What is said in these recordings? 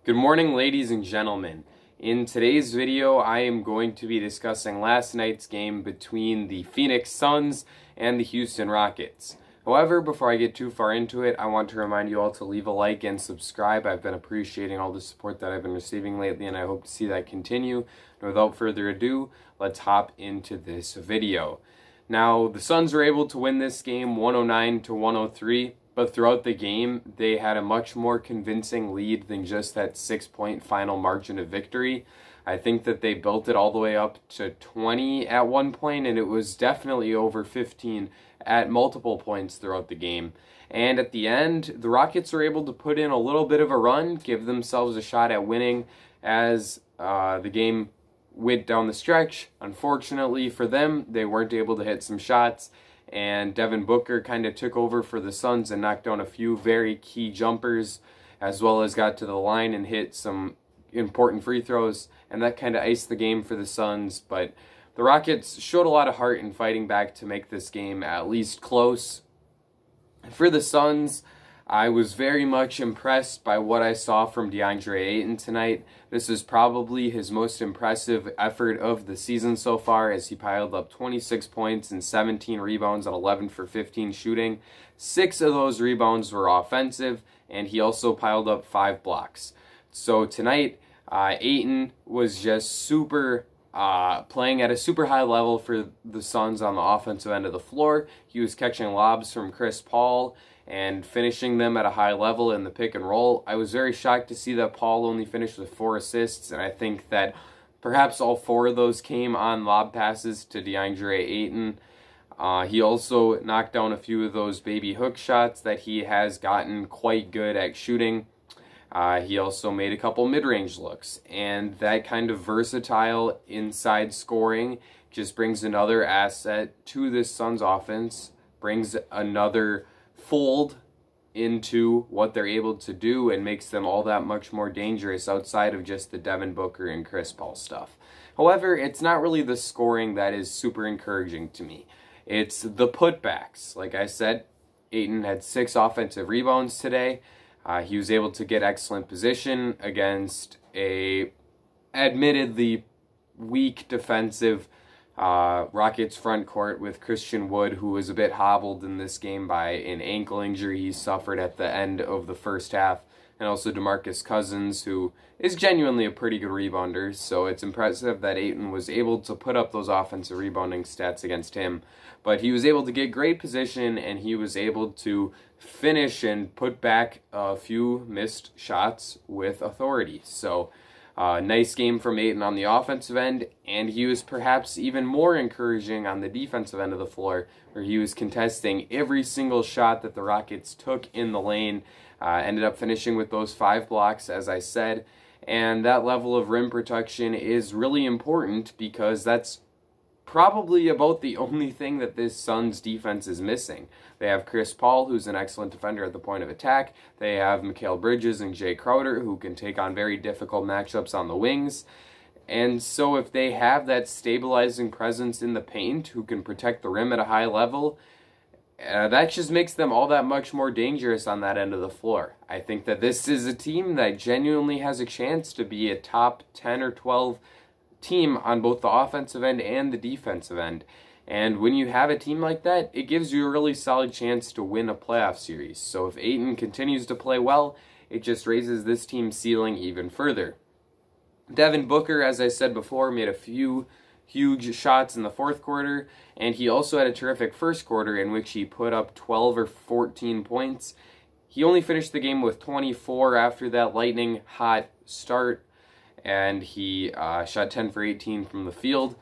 Good morning, ladies and gentlemen. In today's video, I am going to be discussing last night's game between the Phoenix Suns and the Houston Rockets. However, before I get too far into it, I want to remind you all to leave a like and subscribe. I've been appreciating all the support that I've been receiving lately, and I hope to see that continue. And without further ado, let's hop into this video. Now, the Suns were able to win this game 109-103. But throughout the game, they had a much more convincing lead than just that 6-point final margin of victory. I think that they built it all the way up to 20 at one point, and it was definitely over 15 at multiple points throughout the game. And at the end, the Rockets were able to put in a little bit of a run, give themselves a shot at winning as the game went down the stretch. Unfortunately for them, they weren't able to hit some shots, and Devin Booker kind of took over for the Suns and knocked down a few very key jumpers, as well as got to the line and hit some important free throws, and that kind of iced the game for the Suns. But the Rockets showed a lot of heart in fighting back to make this game at least close. For the Suns, I was very much impressed by what I saw from DeAndre Ayton tonight. This is probably his most impressive effort of the season so far, as he piled up 26 points and 17 rebounds on 11 for 15 shooting. 6 of those rebounds were offensive, and he also piled up 5 blocks. So tonight, Ayton was just playing at a super high level for the Suns on the offensive end of the floor. He was catching lobs from Chris Paul and finishing them at a high level in the pick and roll. I was very shocked to see that Paul only finished with 4 assists, and I think that perhaps all 4 of those came on lob passes to DeAndre Ayton. He also knocked down a few of those baby hook shots that he has gotten quite good at shooting. He also made a couple mid-range looks, and that kind of versatile inside scoring just brings another asset to this Suns offense, brings another fold into what they're able to do, and makes them all that much more dangerous outside of just the Devin Booker and Chris Paul stuff. However, it's not really the scoring that is super encouraging to me. It's the putbacks. Like I said, Ayton had 6 offensive rebounds today. He was able to get excellent position against a admittedly weak defensive Rockets front court with Christian Wood, who was a bit hobbled in this game by an ankle injury he suffered at the end of the first half, and also DeMarcus Cousins, who is genuinely a pretty good rebounder. So it's impressive that Ayton was able to put up those offensive rebounding stats against him. But he was able to get great position, and he was able to finish and put back a few missed shots with authority. So nice game from Ayton on the offensive end, and he was perhaps even more encouraging on the defensive end of the floor, where he was contesting every single shot that the Rockets took in the lane. Ended up finishing with those 5 blocks, as I said, and that level of rim protection is really important because that's probably about the only thing that this Suns defense is missing. They have Chris Paul, who's an excellent defender at the point of attack. They have Mikal Bridges and Jay Crowder, who can take on very difficult matchups on the wings. And so if they have that stabilizing presence in the paint who can protect the rim at a high level, that just makes them all that much more dangerous on that end of the floor. I think that this is a team that genuinely has a chance to be a top 10 or 12 team on both the offensive end and the defensive end. And when you have a team like that, it gives you a really solid chance to win a playoff series. So if Ayton continues to play well, it just raises this team's ceiling even further. Devin Booker, as I said before, made a few huge shots in the fourth quarter, and he also had a terrific first quarter in which he put up 12 or 14 points. He only finished the game with 24 after that lightning hot start, and he shot 10 for 18 from the field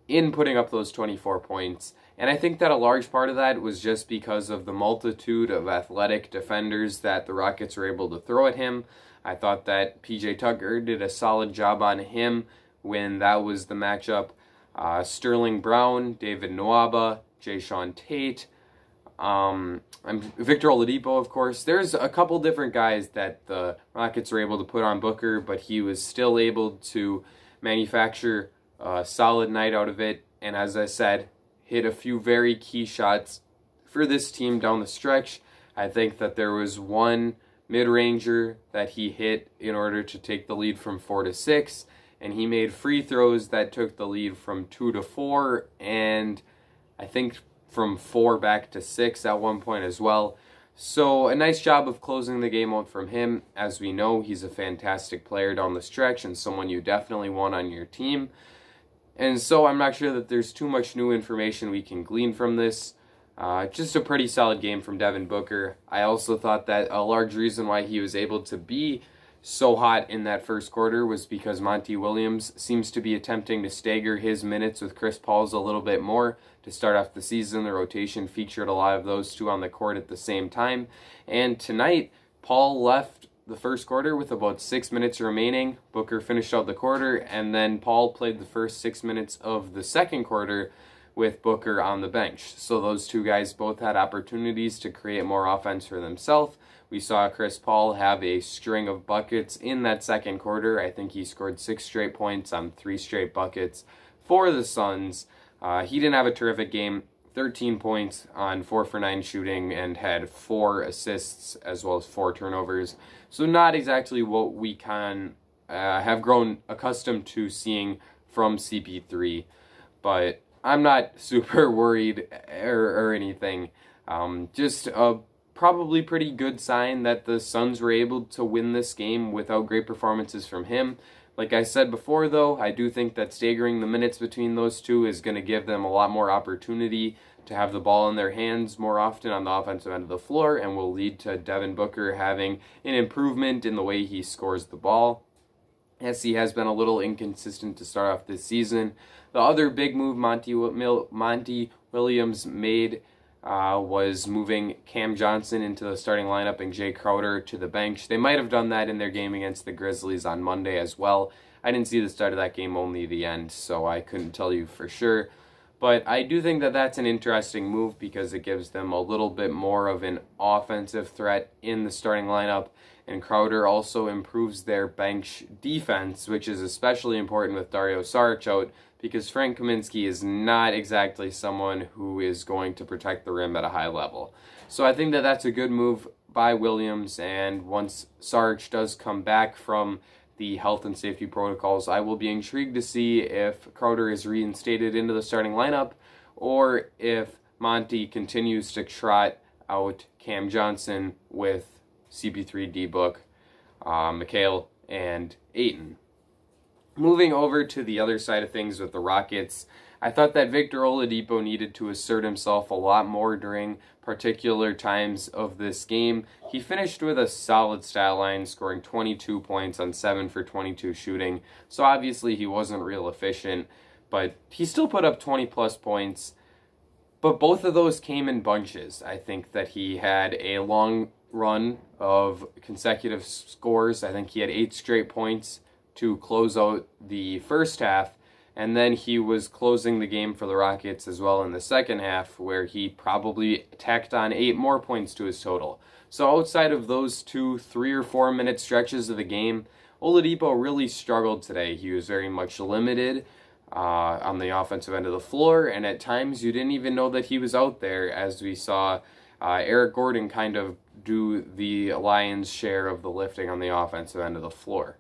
in putting up those 24 points. And I think that a large part of that was just because of the multitude of athletic defenders that the Rockets were able to throw at him. I thought that PJ Tucker did a solid job on him when that was the matchup. Sterling Brown, David Nwaba, Jayshawn Tate, Victor Oladipo, of course. There's a couple different guys that the Rockets were able to put on Booker, but he was still able to manufacture a solid night out of it, and as I said, hit a few very key shots for this team down the stretch. I think that there was one mid-ranger that he hit in order to take the lead from 4 to 6, and he made free throws that took the lead from 2 to 4, and I think from 4 back to 6 at one point as well. So a nice job of closing the game out from him. As we know, he's a fantastic player down the stretch and someone you definitely want on your team. And so I'm not sure that there's too much new information we can glean from this. Just a pretty solid game from Devin Booker. I also thought that a large reason why he was able to be so hot in that first quarter was because Monty Williams seems to be attempting to stagger his minutes with Chris Paul's a little bit more. To start off the season, the rotation featured a lot of those two on the court at the same time. And tonight, Paul left the first quarter with about 6 minutes remaining. Booker finished out the quarter, and then Paul played the first 6 minutes of the second quarter with Booker on the bench. So those two guys both had opportunities to create more offense for themselves. We saw Chris Paul have a string of buckets in that second quarter. I think he scored 6 straight points on 3 straight buckets for the Suns. He didn't have a terrific game. 13 points on 4 for 9 shooting and had 4 assists as well as 4 turnovers. So not exactly what we can have grown accustomed to seeing from CP3. But I'm not super worried or anything. Just a probably pretty good sign that the Suns were able to win this game without great performances from him. Like I said before, though, I do think that staggering the minutes between those two is going to give them a lot more opportunity to have the ball in their hands more often on the offensive end of the floor, and will lead to Devin Booker having an improvement in the way he scores the ball, as he has been a little inconsistent to start off this season. The other big move Monty Williams made was moving Cam Johnson into the starting lineup and Jay Crowder to the bench. They might have done that in their game against the Grizzlies on Monday as well. I didn't see the start of that game, only the end, so I couldn't tell you for sure. But I do think that that's an interesting move because it gives them a little bit more of an offensive threat in the starting lineup. And Crowder also improves their bench defense, which is especially important with Dario Saric out, because Frank Kaminsky is not exactly someone who is going to protect the rim at a high level. So I think that that's a good move by Williams, and once Saric does come back from the health and safety protocols, I will be intrigued to see if Crowder is reinstated into the starting lineup, or if Monty continues to trot out Cam Johnson with CP3, D-Book, McHale, and Ayton. Moving over to the other side of things with the Rockets, I thought that Victor Oladipo needed to assert himself a lot more during particular times of this game. He finished with a solid stat line, scoring 22 points on 7 for 22 shooting. So obviously he wasn't real efficient, but he still put up 20-plus points. But both of those came in bunches. I think that he had a long run of consecutive scores. I think he had 8 straight points to close out the first half, and then he was closing the game for the Rockets as well in the second half, where he probably tacked on 8 more points to his total. So outside of those 2 3 or 4 minute stretches of the game, Oladipo really struggled today. He was very much limited on the offensive end of the floor, and at times you didn't even know that he was out there, as we saw Eric Gordon kind of do the lion's share of the lifting on the offensive end of the floor.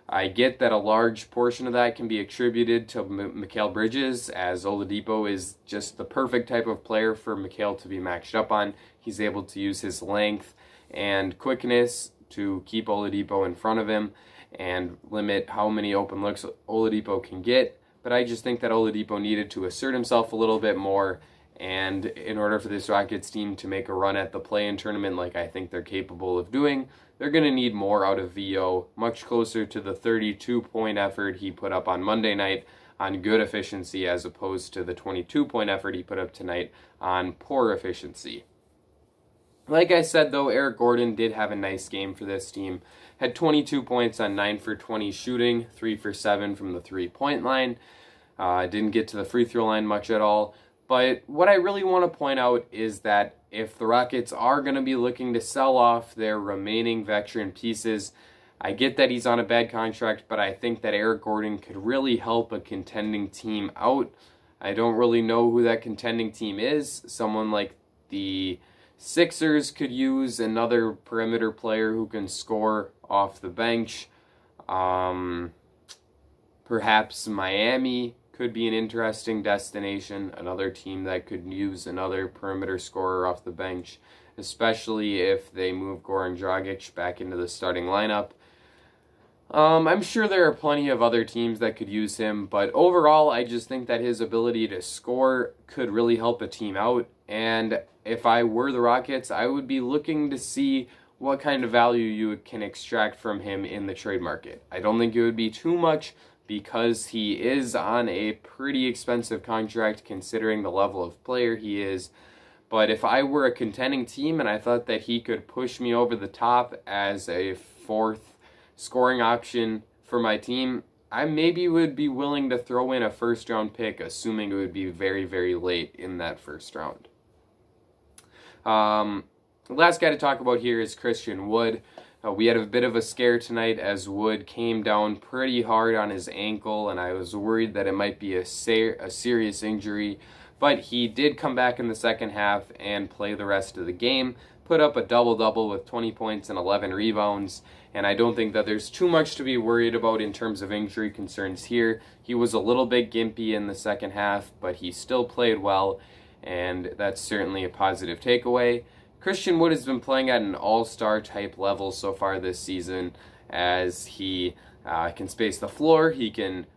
I get that a large portion of that can be attributed to Mikal Bridges, as Oladipo is just the perfect type of player for Mikal to be matched up on. He's able to use his length and quickness to keep Oladipo in front of him and limit how many open looks Oladipo can get. But I just think that Oladipo needed to assert himself a little bit more, and in order for this Rockets team to make a run at the play-in tournament like I think they're capable of doing, they're going to need more out of VO, much closer to the 32-point effort he put up on Monday night on good efficiency, as opposed to the 22-point effort he put up tonight on poor efficiency. Like I said, though, Eric Gordon did have a nice game for this team. Had 22 points on 9 for 20 shooting, 3 for 7 from the three-point line. Didn't get to the free throw line much at all. But what I really want to point out is that if the Rockets are going to be looking to sell off their remaining veteran pieces, I get that he's on a bad contract, but I think that Eric Gordon could really help a contending team out. I don't really know who that contending team is. Someone like the Sixers could use another perimeter player who can score off the bench. Perhaps Miami could be an interesting destination, another team that could use another perimeter scorer off the bench, especially if they move Goran Dragic back into the starting lineup. I'm sure there are plenty of other teams that could use him, but overall, I just think that his ability to score could really help a team out, and if I were the Rockets, I would be looking to see what kind of value you can extract from him in the trade market. I don't think it would be too much because he is on a pretty expensive contract considering the level of player he is, but if I were a contending team and I thought that he could push me over the top as a fourth scoring option for my team, I maybe would be willing to throw in a first-round pick, assuming it would be very, very late in that first round. The last guy to talk about here is Christian Wood. We had a bit of a scare tonight as Wood came down pretty hard on his ankle, and I was worried that it might be a serious injury, but he did come back in the second half and play the rest of the game, put up a double-double with 20 points and 11 rebounds, and I don't think that there's too much to be worried about in terms of injury concerns here. He was a little bit gimpy in the second half, but he still played well, and that's certainly a positive takeaway. Christian Wood has been playing at an all-star type level so far this season, as he can space the floor, he can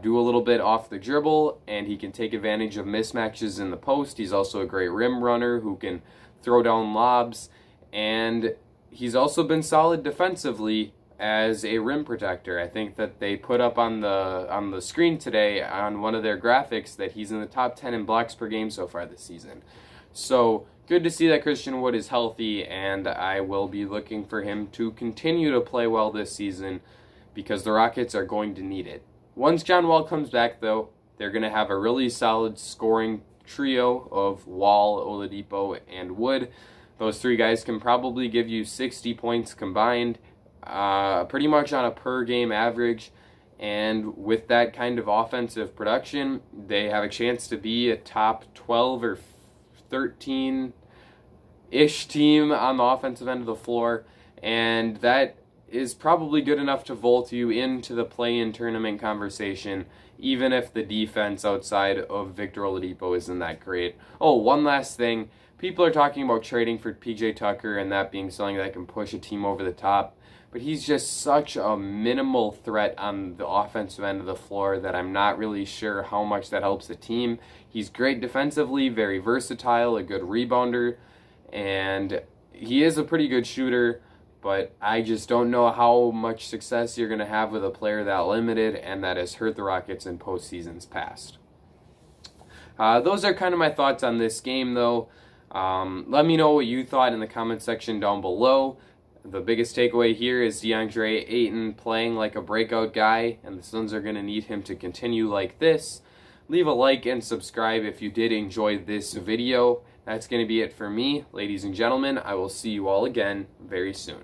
do a little bit off the dribble, and he can take advantage of mismatches in the post. He's also a great rim runner who can throw down lobs, and he's also been solid defensively as a rim protector. I think that they put up on the screen today on one of their graphics that he's in the top 10 in blocks per game so far this season. So good to see that Christian Wood is healthy, and I will be looking for him to continue to play well this season because the Rockets are going to need it. Once John Wall comes back, though, they're going to have a really solid scoring trio of Wall, Oladipo, and Wood. Those three guys can probably give you 60 points combined, pretty much on a per-game average. And with that kind of offensive production, they have a chance to be a top 12 or 13-ish team on the offensive end of the floor. And that is probably good enough to vault you into the play-in tournament conversation, even if the defense outside of Victor Oladipo isn't that great. Oh, one last thing. People are talking about trading for PJ Tucker and that being something that can push a team over the top, but he's just such a minimal threat on the offensive end of the floor that I'm not really sure how much that helps the team. He's great defensively, very versatile, a good rebounder, and he is a pretty good shooter, but I just don't know how much success you're going to have with a player that limited and that has hurt the Rockets in postseasons past. Those are kind of my thoughts on this game, though. Let me know what you thought in the comment section down below. The biggest takeaway here is DeAndre Ayton playing like a breakout guy, and the Suns are going to need him to continue like this. Leave a like and subscribe if you did enjoy this video. That's going to be it for me. Ladies and gentlemen, I will see you all again very soon.